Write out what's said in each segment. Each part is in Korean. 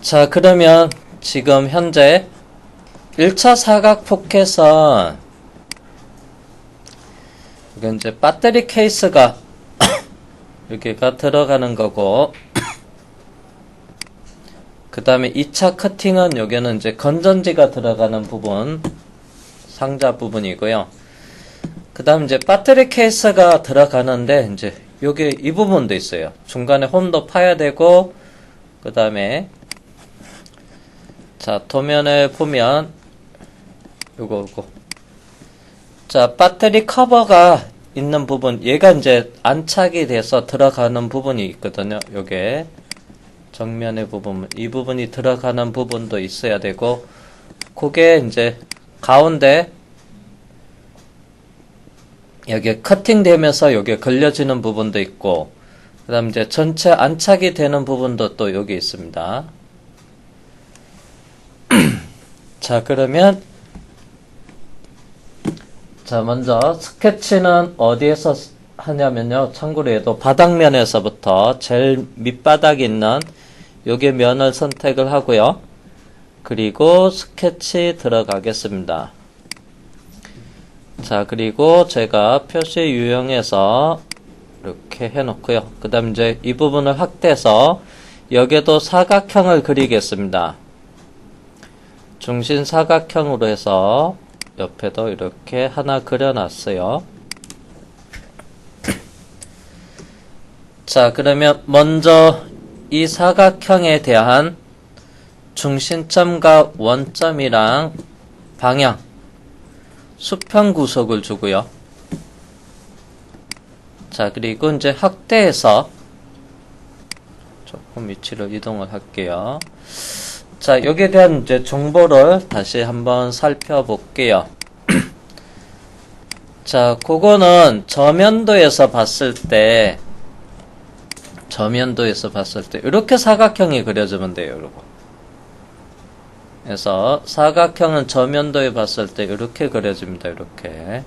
자, 그러면 지금 현재 1차 사각 포켓은 이건 이제 배터리 케이스가 여기가 들어가는 거고, 그 다음에 2차 커팅은 여기는 이제 건전지가 들어가는 부분, 상자 부분이고요. 그 다음 이제 배터리 케이스가 들어가는데, 이제 여기 이 부분도 있어요. 중간에 홈도 파야 되고, 그 다음에 자, 도면을 보면 요거 자, 배터리 커버가 있는 부분, 얘가 이제 안착이 돼서 들어가는 부분이 있거든요. 요게 정면의 부분, 이 부분이 들어가는 부분도 있어야 되고, 그게 이제 가운데 여기에 커팅되면서 여기에 걸려지는 부분도 있고, 그 다음 이제 전체 안착이 되는 부분도 또 여기 있습니다. 자, 그러면 자, 먼저 스케치는 어디에서 하냐면요, 참고로 해도 바닥면에서부터 제일 밑바닥에 있는 여기 면을 선택을 하고요. 그리고 스케치 들어가겠습니다. 자, 그리고 제가 표시 유형에서 이렇게 해놓고요. 그 다음 이제 이 부분을 확대해서 여기에도 사각형을 그리겠습니다. 중심 사각형으로 해서 옆에도 이렇게 하나 그려놨어요. 자, 그러면 먼저 이 사각형에 대한 중심점과 원점이랑 방향, 수평 구속을 주고요. 자, 그리고 이제 확대해서 조금 위치를 이동을 할게요. 자, 여기에 대한 이제 정보를 다시 한번 살펴볼게요. 자, 그거는 저면도에서 봤을 때, 이렇게 사각형이 그려지면 돼요, 여러분. 그래서 사각형은 저면도에 봤을 때 이렇게 그려집니다, 이렇게.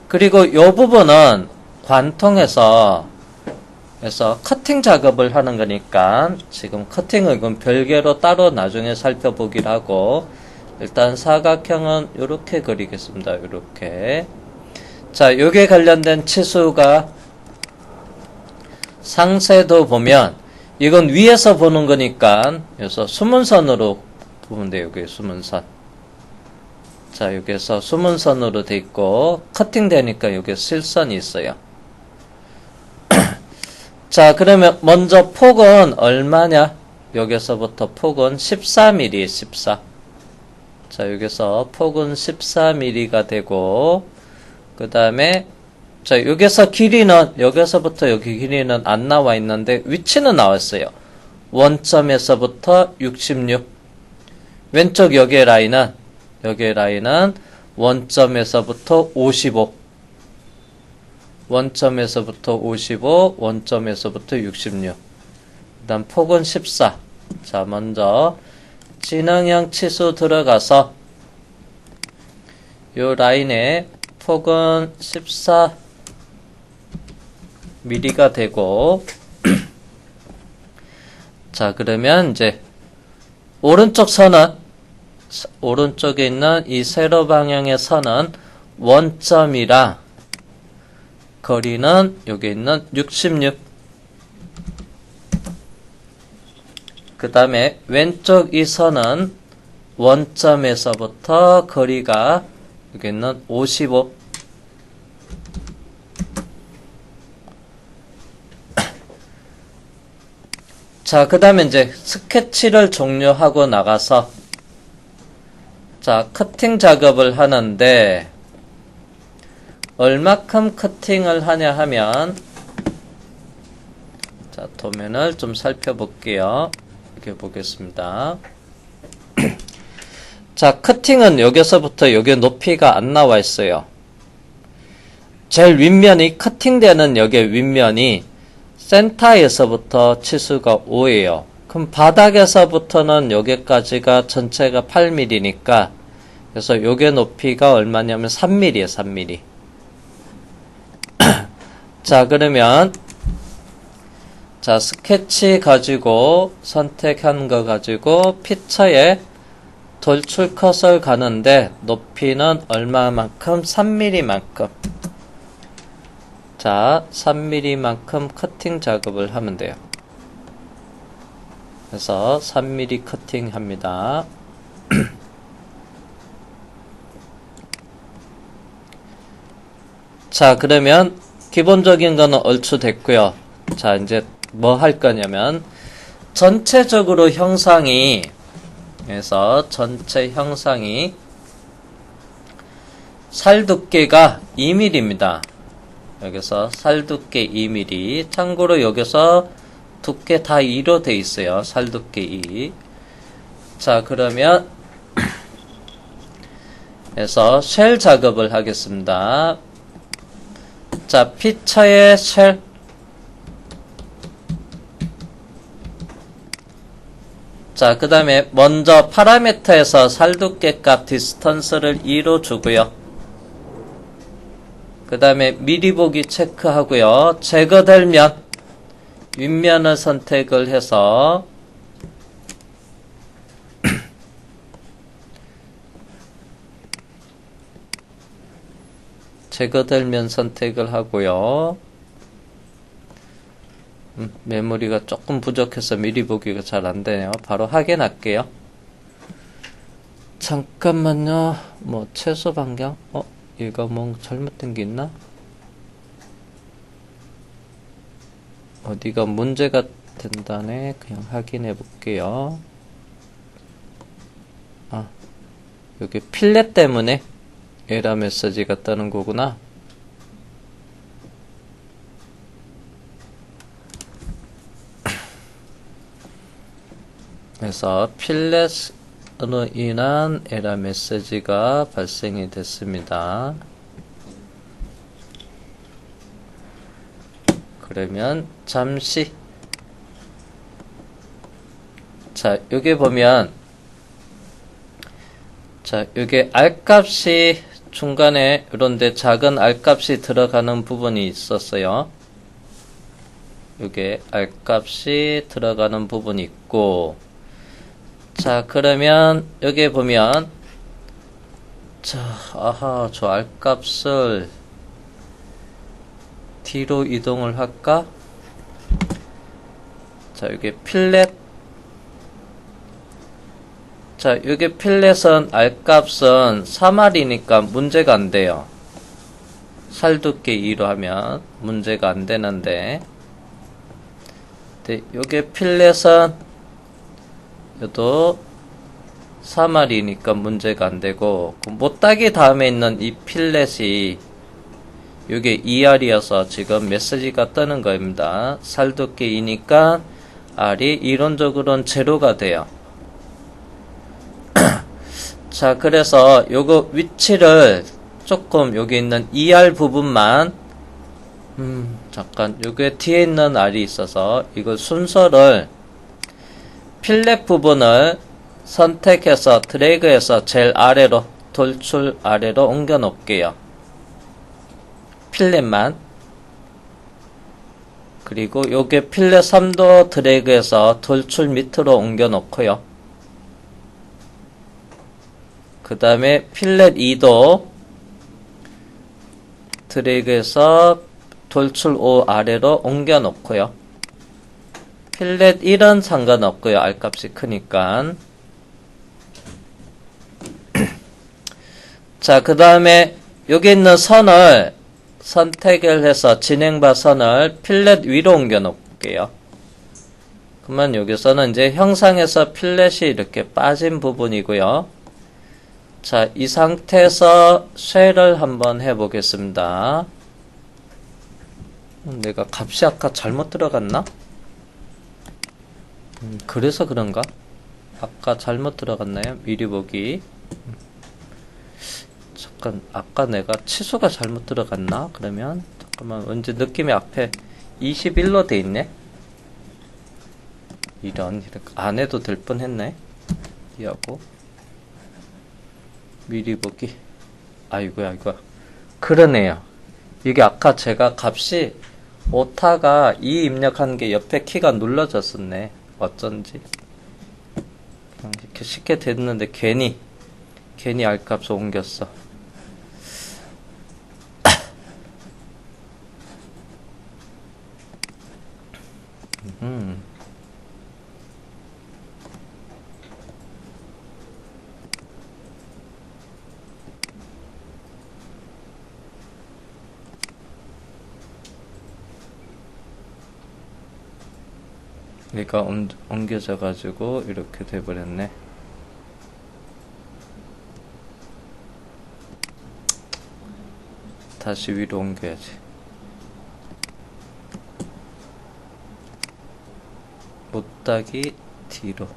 그리고 이 부분은 관통해서 그래서 커팅 작업을 하는 거니까 지금 커팅은 이건 별개로 따로 나중에 살펴보기로 하고, 일단 사각형은 이렇게 그리겠습니다. 이렇게. 자, 요게 관련된 치수가 상세도 보면 이건 위에서 보는 거니까 그래서 수문선으로 보면 돼요. 여기 수문선. 자, 여기에서 수문선으로 돼 있고, 커팅 되니까 여기 실선이 있어요. 자, 그러면 먼저 폭은 얼마냐? 여기서부터 폭은 14mm, 14. 자, 여기서 폭은 14mm가 되고, 그 다음에, 자, 여기서 길이는, 여기서부터 여기 길이는 안 나와 있는데, 위치는 나왔어요. 원점에서부터 66. 왼쪽 여기의 라인은 원점에서부터 55. 원점에서부터 55, 원점에서부터 66. 그 다음 폭은 14. 자, 먼저 진행형 치수 들어가서 요 라인의 폭은 14mm가 되고, 자, 그러면 이제 오른쪽 선은, 오른쪽에 있는 이 세로 방향의 선은 원점이라 거리는 여기 있는 66. 그 다음에 왼쪽 이 선은 원점에서부터 거리가 여기 있는 55. 자, 그 다음에 이제 스케치를 종료하고 나가서 자, 커팅 작업을 하는데 얼마큼 커팅을 하냐 하면, 자, 도면을 좀 살펴볼게요. 이렇게 보겠습니다. 자, 커팅은 여기서부터 여기 높이가 안 나와 있어요. 제일 윗면이 커팅되는 여기 윗면이 센터에서부터 치수가 5예요. 그럼 바닥에서부터는 여기까지가 전체가 8mm니까, 그래서 요게 높이가 얼마냐면 3mm에요, 3mm. 자, 그러면 자, 스케치 가지고 선택한 거 가지고 피처에 돌출 컷을 가는데 높이는 얼마만큼? 3mm만큼. 자, 3mm만큼 커팅 작업을 하면 돼요. 그래서 3mm 커팅 합니다. 자, 그러면 기본적인 거는 얼추 됐고요. 자, 이제 뭐 할 거냐면 전체적으로 형상이 그래서 전체 형상이 살 두께가 2mm입니다. 여기서 살 두께 2mm. 참고로 여기서 두께 다 2로 돼 있어요. 살 두께 2. 자, 그러면 그래서 쉘 작업을 하겠습니다. 자, 피처의 쉘. 자, 그 다음에 먼저 파라미터에서 살두께 값 디스턴스를 2로 주고요. 그 다음에 미리 보기 체크하고요. 제거될 면 윗면을 선택을 해서 제거될 면 선택을 하고요. 메모리가 조금 부족해서 미리 보기가 잘 안되네요. 바로 확인할게요. 잠깐만요. 뭐 최소 반경? 얘가 뭐 잘못된 게 있나? 어디가 문제가 된다네. 그냥 확인해 볼게요. 여기 필렛 때문에 에러 메시지가 뜨는 거구나. 그래서 필렛으로 인한 에러 메시지가 발생이 됐습니다. 그러면 잠시 자, 여기 보면 자, 여기 R값이 중간에 이런데 작은 R값이 들어가는 부분이 있었어요. 여기 R값이 들어가는 부분이 있고 자, 그러면 여기 보면 자, 저 R값을 뒤로 이동을 할까? 자, 여기 필렛 자, 여기 필렛은 R값은 3R이니까 문제가 안 돼요. 살 두께 2로 하면 문제가 안 되는데 여기 필렛은 요도 3R이니까 문제가 안 되고 못따기 다음에 있는 이 필렛이 요게 2R이어서 지금 메시지가 뜨는 겁니다. 살 두께 2니까 R이 이론적으로는 제로가 돼요. 자, 그래서 요거 위치를 조금 여기 있는 2R 부분만 잠깐 요게 뒤에 있는 R이 있어서 이거 순서를 필렛 부분을 선택해서 드래그해서 제일 아래로 돌출 아래로 옮겨 놓을게요. 필렛만 그리고 요게 필렛 3도 드래그해서 돌출 밑으로 옮겨 놓고요. 그 다음에 필렛 2도 드래그해서 돌출 5 아래로 옮겨 놓고요. 필렛 1은 상관없고요. R값이 크니까. 자, 그 다음에 여기 있는 선을 선택을 해서 진행바 선을 필렛 위로 옮겨 놓을게요. 그러면 여기서는 이제 형상에서 필렛이 이렇게 빠진 부분이고요. 자, 이 상태에서 쉘을 한번 해보겠습니다. 내가 값이 아까 잘못 들어갔나? 그래서 그런가? 아까 잘못 들어갔나요? 미리 보기. 잠깐, 아까 내가 치수가 잘못 들어갔나? 그러면, 잠깐만, 왠지 느낌이 앞에 21로 돼 있네? 이런, 이렇게 안 해도 될 뻔 했네? 이하고. 미리 보기. 아이고야. 그러네요. 이게 아까 제가 값이 오타가 2 입력한 게 옆에 키가 눌러졌었네. 어쩐지. 그냥 이렇게 쉽게 됐는데 괜히 R값을 옮겼어. 그러니까 옮겨져 가지고 이렇게 돼버렸네. 다시 위로 옮겨야지. 못따기 뒤로.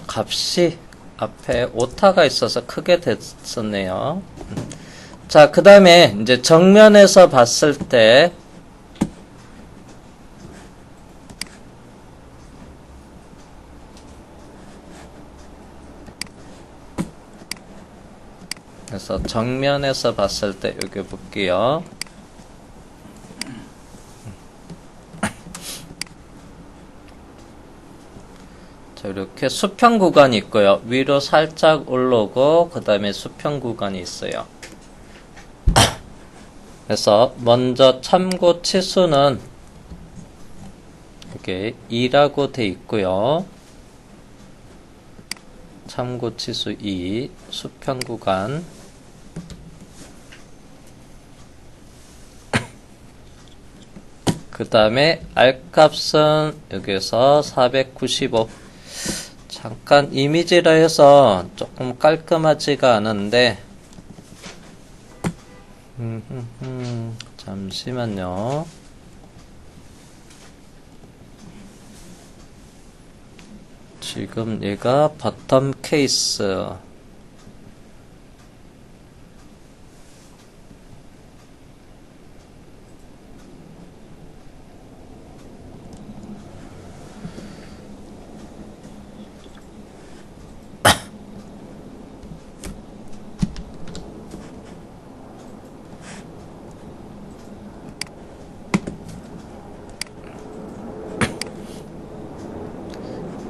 값이 앞에 오타가 있어서 크게 됐었네요. 자, 그 다음에 이제 정면에서 봤을 때 그래서 정면에서 봤을 때 여기 볼게요. 자, 이렇게 수평 구간이 있고요. 위로 살짝 올라오고 그 다음에 수평 구간이 있어요. 그래서 먼저 참고 치수는 이렇게 2라고 돼 있고요. 참고 치수 2, 수평 구간. 그 다음에 R값은 여기서 495. 잠깐 이미지라 해서 조금 깔끔하지가 않은데, 잠시만요. 지금 얘가 바텀 케이스.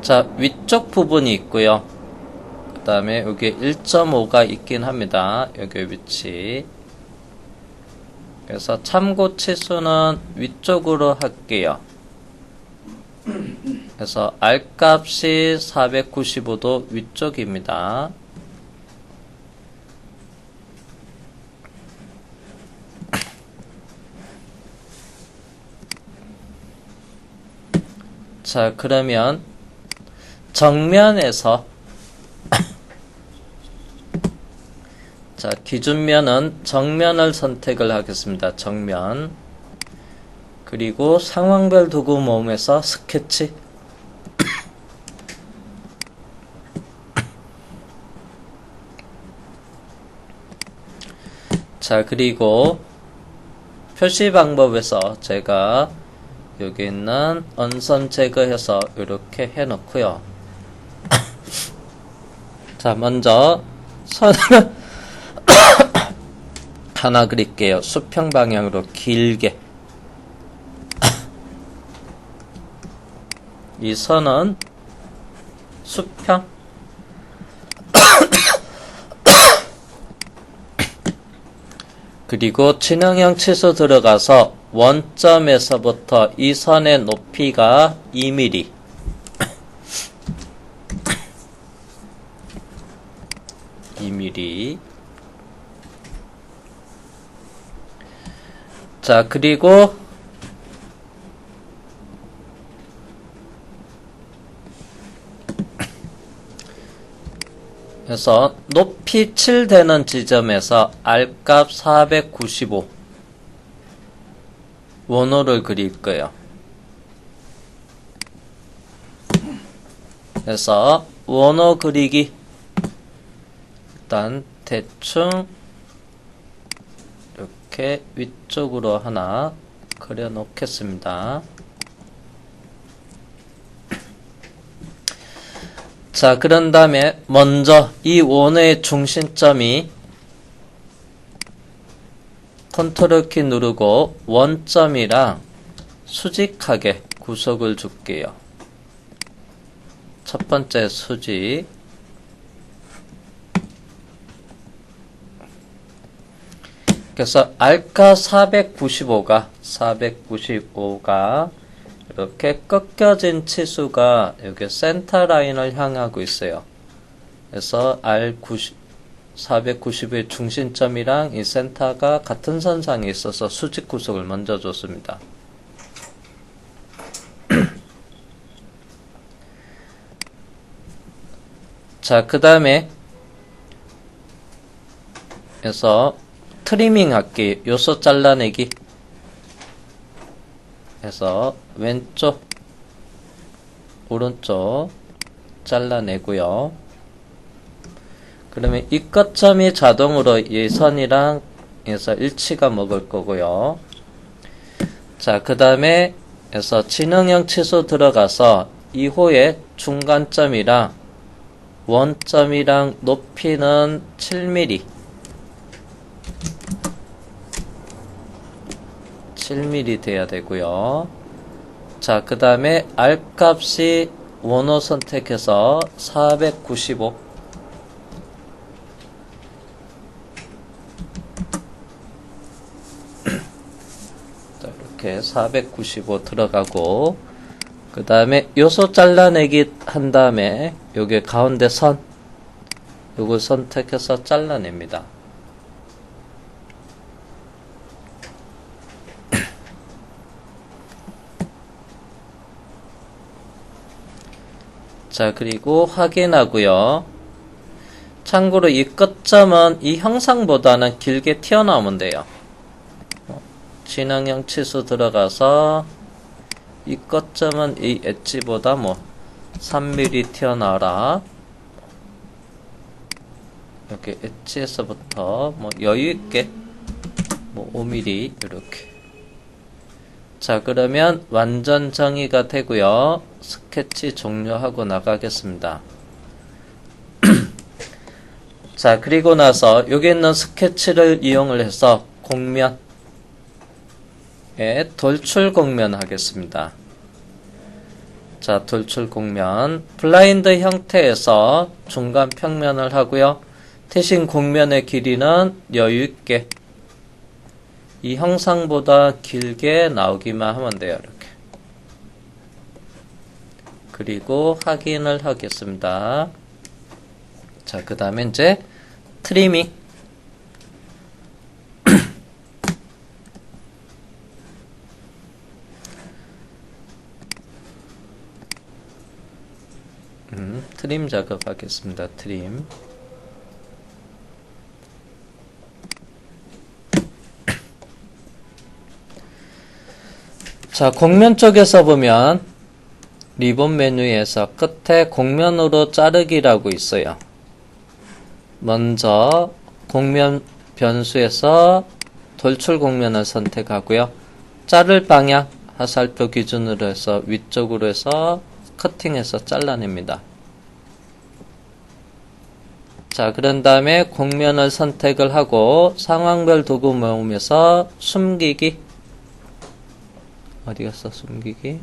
자, 위쪽 부분이 있고요. 그 다음에 여기 1.5가 있긴 합니다. 여기 위치. 그래서 참고 치수는 위쪽으로 할게요. 그래서 R값이 495도 위쪽입니다. 자, 그러면 정면에서 자, 기준면은 정면을 선택을 하겠습니다. 정면. 그리고 상황별 도구 모음에서 스케치. 자, 그리고 표시 방법에서 제가 여기 있는 언선 제거해서 이렇게 해 놓고요. 자, 먼저 선을 하나 그릴게요. 수평 방향으로 길게. 이 선은 수평. 그리고 진행형 치수 들어가서 원점에서부터 이 선의 높이가 2mm. 2mm. 자, 그리고 그래서 높이 7 되는 지점에서 R값 495 원호를 그릴 거예요. 그래서 원호 그리기 일단 대충 이렇게 위쪽으로 하나 그려 놓겠습니다. 자, 그런 다음에 먼저 이 원의 중심점이 컨트롤 키 누르고 원점이랑 수직하게 구석을 줄게요. 첫 번째 수직. 그래서 알카 495가 이렇게 꺾여진 치수가 여기 센터 라인을 향하고 있어요. 그래서 R490의 중심점이랑 이 센터가 같은 선상에 있어서 수직 구석을 먼저 줬습니다. 자, 그 다음에 그래서 트리밍 할게요. 요소 잘라내기 해서 왼쪽 오른쪽 잘라내고요. 그러면 이 끝점이 자동으로 이 선이랑 해서 일치가 먹을 거고요. 자, 그 다음에 해서 진행형 치수 들어가서 2호의 중간점이랑 원점이랑 높이는 7mm 7mm 돼야 되고요. 자, 그 다음에 R 값이 원호 선택해서 495 이렇게 495 들어가고, 그 다음에 요소 잘라내기 한 다음에 여기 가운데 선 요걸 선택해서 잘라냅니다. 자, 그리고 확인하고요. 참고로 이 끝점은 이 형상보다는 길게 튀어나오면 돼요. 진행형 치수 들어가서 이 끝점은 이 엣지보다 3mm 튀어나와라. 이렇게 엣지에서부터 여유있게 5mm 이렇게. 자, 그러면 완전 정의가 되고요. 스케치 종료하고 나가겠습니다. 자, 그리고 나서 여기 있는 스케치를 이용을 해서 곡면에 돌출 곡면 하겠습니다. 자, 돌출 곡면 블라인드 형태에서 중간 평면을 하고요. 대신 곡면의 길이는 여유있게 이 형상보다 길게 나오기만 하면 돼요. 이렇게. 그리고 확인을 하겠습니다. 자, 그 다음에 이제 트리밍. 트림 작업하겠습니다. 트림. 자, 곡면 쪽에서 보면 리본 메뉴에서 끝에 곡면으로 자르기라고 있어요. 먼저 곡면 변수에서 돌출 곡면을 선택하고요. 자를 방향 화살표 기준으로 해서 위쪽으로 해서 커팅해서 잘라냅니다. 자, 그런 다음에 곡면을 선택을 하고 상황별 도구 모음에서 숨기기. 어디 갔어, 숨기기?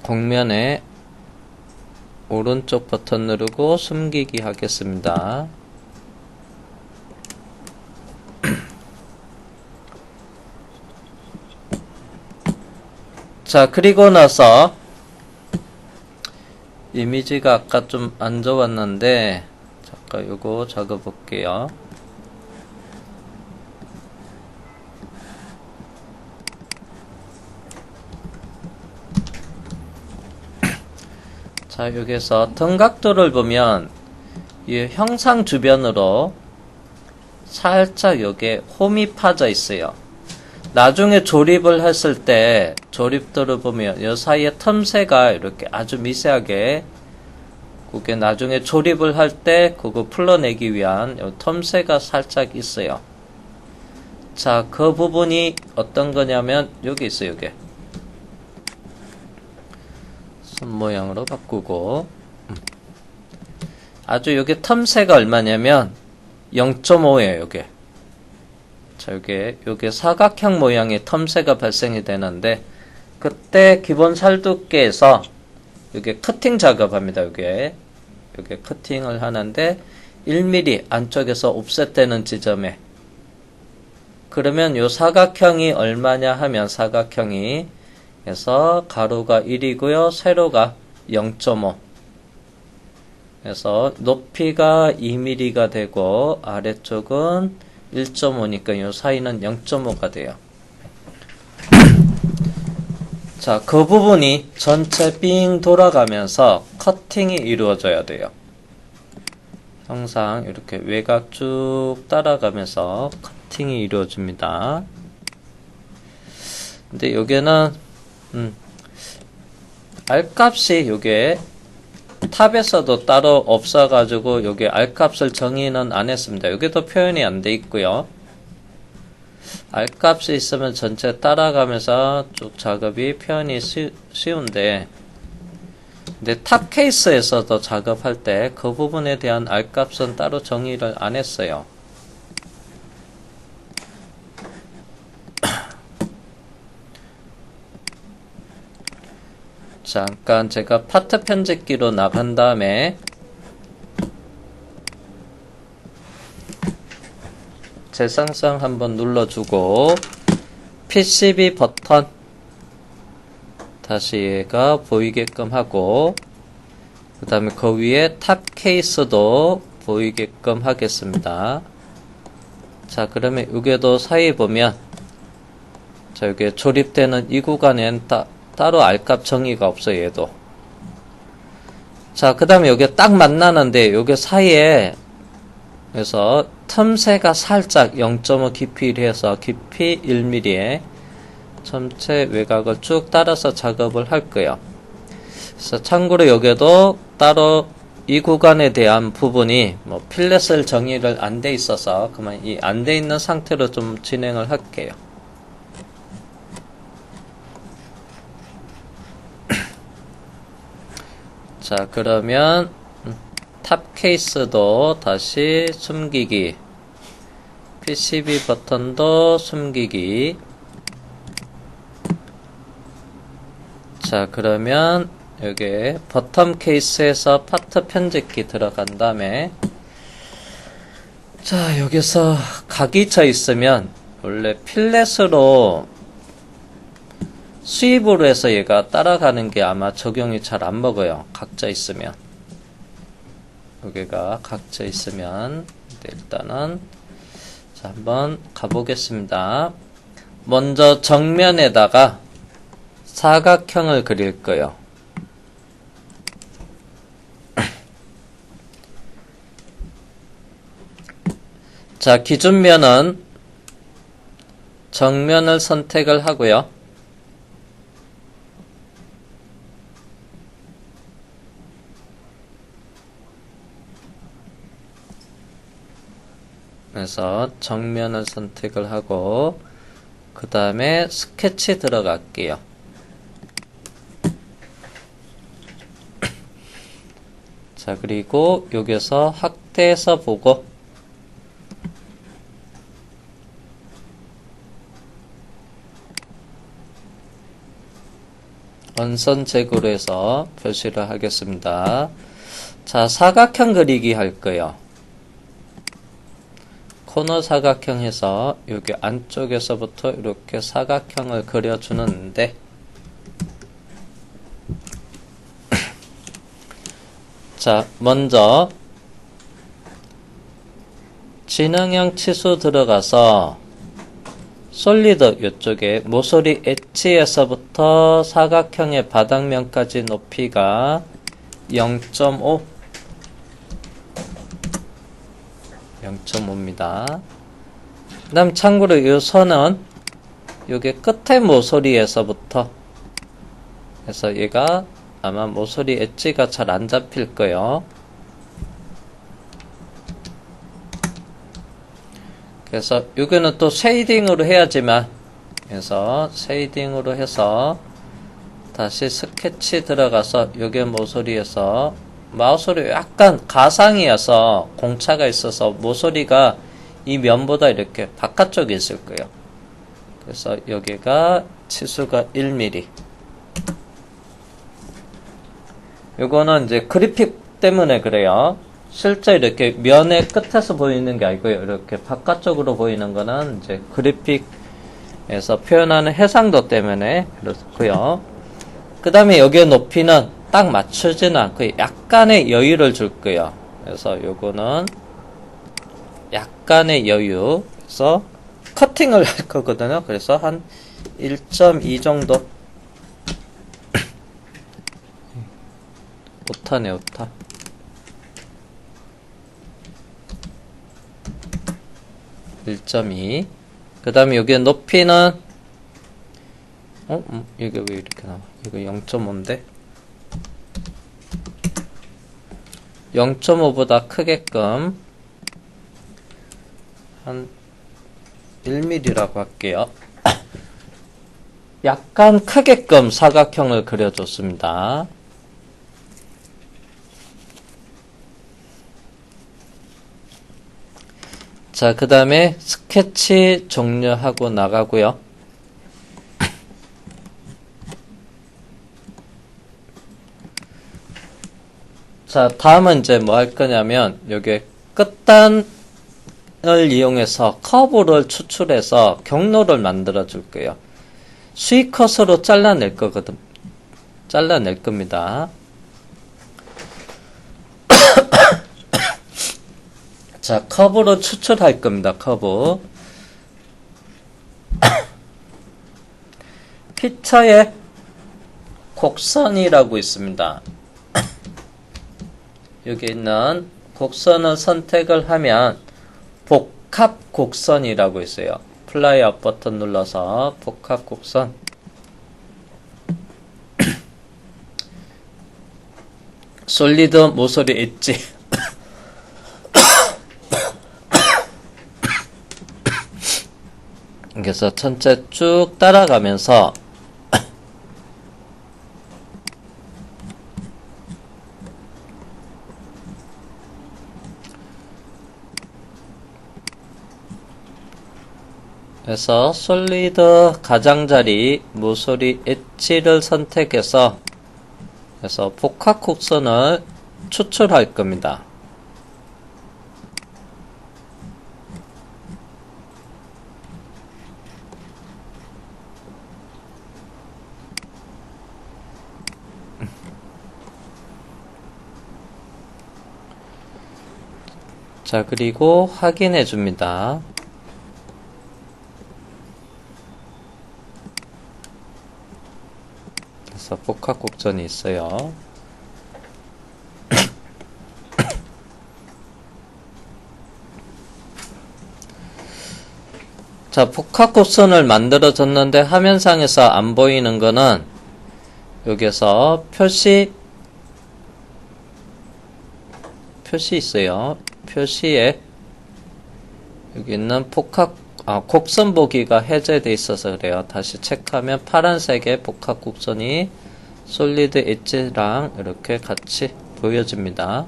곡면에 오른쪽 버튼 누르고 숨기기 하겠습니다. 자, 그리고 나서 이미지가 아까 좀 안 좋았는데 잠깐 요거 적어 볼게요. 자, 여기서 등각도를 보면 이 형상 주변으로 살짝 여기에 홈이 파져 있어요. 나중에 조립을 했을 때 조립도를 보면 이 사이에 틈새가 이렇게 아주 미세하게, 그게 나중에 조립을 할 때 그거 풀러내기 위한 이 틈새가 살짝 있어요. 자, 그 부분이 어떤 거냐면 여기 있어요. 이게 손 모양으로 바꾸고 아주 여기 텀새가 얼마냐면 0.5예요. 요게. 자, 요게 사각형 모양의 텀새가 발생이 되는데 그때 기본 살두께에서 요게 커팅 작업합니다. 요게 커팅을 하는데 1mm 안쪽에서 옵셋되는 지점에 그러면 요 사각형이 얼마냐 하면 사각형이 그래서 가로가 1이고요. 세로가 0.5 그래서 높이가 2mm가 되고 아래쪽은 1.5니까 요 사이는 0.5가 돼요. 자, 그 부분이 전체 빙 돌아가면서 커팅이 이루어져야 돼요. 항상 이렇게 외곽 쭉 따라가면서 커팅이 이루어집니다. 근데 요게는 R값이 요게 탑에서도 따로 없어가지고 요게 R값을 정의는 안 했습니다. 요게도 표현이 안 돼 있고요. R값이 있으면 전체 따라가면서 쭉 작업이 표현이 쉬운데 근데 탑 케이스에서도 작업할 때 그 부분에 대한 R값은 따로 정의를 안 했어요. 잠깐 제가 파트 편집기로 나간 다음에 재생성 한번 눌러주고 PCB 버튼 다시 얘가 보이게끔 하고 그 다음에 그 위에 탑 케이스도 보이게끔 하겠습니다. 자, 그러면 여기도 사이에 보면 자, 여기 조립되는 이 구간엔 따로 R값 정의가 없어요. 얘도. 자, 그 다음에 여기 딱 만나는데 여기 사이에 그래서 틈새가 살짝 0.5 깊이를 해서 깊이 1mm에 전체 외곽을 쭉 따라서 작업을 할 거예요. 그래서 참고로 여기도 따로 이 구간에 대한 부분이 뭐 필렛을 정의를 안 돼 있어서 그만 이 안 돼 있는 상태로 좀 진행을 할게요. 자, 그러면 탑 케이스도 다시 숨기기, PCB 버튼도 숨기기. 자, 그러면 여기 버텀 케이스에서 파트 편집기 들어간 다음에 자, 여기서 각이 쳐 있으면 원래 필렛으로 수입으로 해서 얘가 따라가는 게 아마 적용이 잘 안 먹어요. 각져 있으면. 여기가 각져 있으면 일단은 자, 한번 가보겠습니다. 먼저 정면에다가 사각형을 그릴 거예요. 자, 기준면은 정면을 선택을 하고요. 그래서 정면을 선택을 하고 그 다음에 스케치 들어갈게요. 자, 그리고 여기서 확대해서 보고 원선 제거로 해서 표시를 하겠습니다. 자, 사각형 그리기 할 거예요. 코너 사각형 해서 여기 안쪽에서부터 이렇게 사각형을 그려주는데 자, 먼저 진행형 치수 들어가서 솔리드 이쪽에 모서리 엣지에서부터 사각형의 바닥면까지 높이가 0.5 0.5입니다. 그 다음 참고로 이 선은 요게 끝에 모서리에서부터 그래서 얘가 아마 모서리 엣지가 잘 안 잡힐 거예요. 그래서 여기는 또 쉐이딩으로 해야지만, 그래서 쉐이딩으로 해서 다시 스케치 들어가서 여기 모서리에서 마우스로 약간 가상이어서 공차가 있어서 모서리가 이 면보다 이렇게 바깥쪽에 있을 거예요. 그래서 여기가 치수가 1mm. 요거는 이제 그래픽 때문에 그래요. 실제 이렇게 면의 끝에서 보이는 게 아니고요. 이렇게 바깥쪽으로 보이는 거는 이제 그래픽에서 표현하는 해상도 때문에 그렇고요. 그 다음에 여기의 높이는 딱 맞추지는 않고 약간의 여유를 줄 거예요. 그래서 요거는 약간의 여유. 그래서 커팅을 할 거거든요. 그래서 한 1.2 정도. 오타네, 오타. (1.2) 그 다음에 여기에 높이는 이게 왜 이렇게 나와? 이거 0.5인데 0.5보다 크게끔 한 1mm라고 할게요. 약간 크게끔 사각형을 그려줬습니다. 자, 그 다음에 스케치 종료하고 나가고요. 자, 다음은 이제 뭐 할 거냐면 여기 끝단을 이용해서 커브를 추출해서 경로를 만들어 줄 거예요. 수위컷으로 잘라낼 거거든. 잘라낼 겁니다. 자, 커브로 추출할 겁니다. 커브. 피처에 곡선이라고 있습니다. 여기 있는 곡선을 선택을 하면 복합 곡선이라고 있어요. 플라이 업 버튼 눌러서 복합 곡선. 솔리드 모서리 엣지. 그래서 전체 쭉 따라가면서 그래서 솔리드 가장자리 모서리 엣지를 선택해서 그래서 복합 곡선을 추출할 겁니다. 자, 그리고 확인해 줍니다. 그래서 복합 곡선이 있어요. 자, 복합 곡선을 만들어졌는데 화면상에서 안 보이는 거는 여기서 표시 있어요. 표시에 여기 있는 곡선 보기가 해제되어 있어서 그래요. 다시 체크하면 파란색의 복합 곡선이 솔리드 엣지랑 이렇게 같이 보여집니다.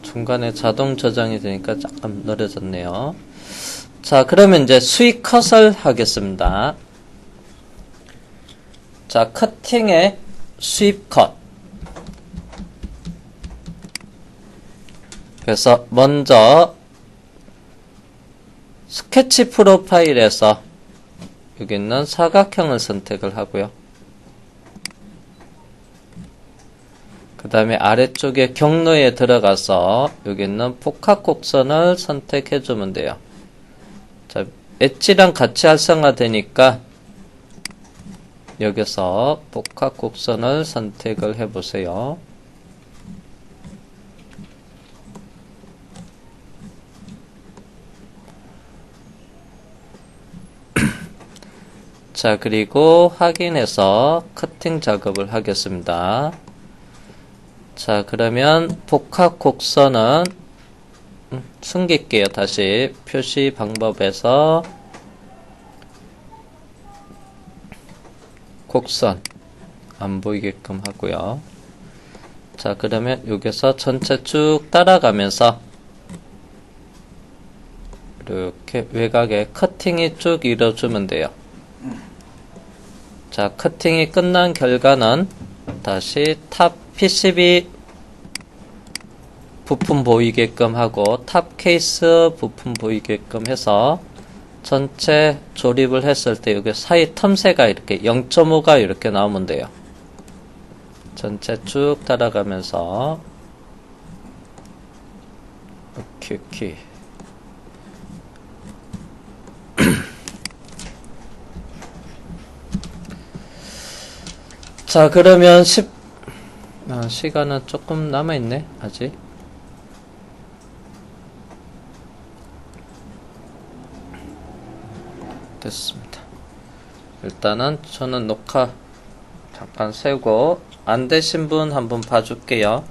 중간에 자동 저장이 되니까 조금 느려졌네요. 자, 그러면 이제 수위 컷을 하겠습니다. 자, 커팅의 스윕 컷. 그래서 먼저 스케치 프로파일에서 여기 있는 사각형을 선택을 하고요. 그 다음에 아래쪽에 경로에 들어가서 여기 있는 복합 곡선을 선택해 주면 돼요. 자, 엣지랑 같이 활성화되니까 여기서 복합 곡선을 선택을 해 보세요. 자, 그리고 확인해서 커팅 작업을 하겠습니다. 자, 그러면 복합 곡선은 숨길게요. 다시 표시 방법에서 곡선 안 보이게끔 하고요. 자, 그러면 여기서 전체 쭉 따라가면서 이렇게 외곽에 커팅이 쭉 이루어지면 돼요. 자, 커팅이 끝난 결과는 다시 탑 PCB 부품 보이게끔 하고 탑 케이스 부품 보이게끔 해서 전체 조립을 했을 때 여기 사이 틈새가 이렇게 0.5가 이렇게 나오면 돼요. 전체 쭉 따라가면서 오케이. 자, 그러면 시간은 조금 남아있네, 아직. 됐습니다. 일단은 저는 녹화 잠깐 세우고 안 되신 분 한번 봐줄게요.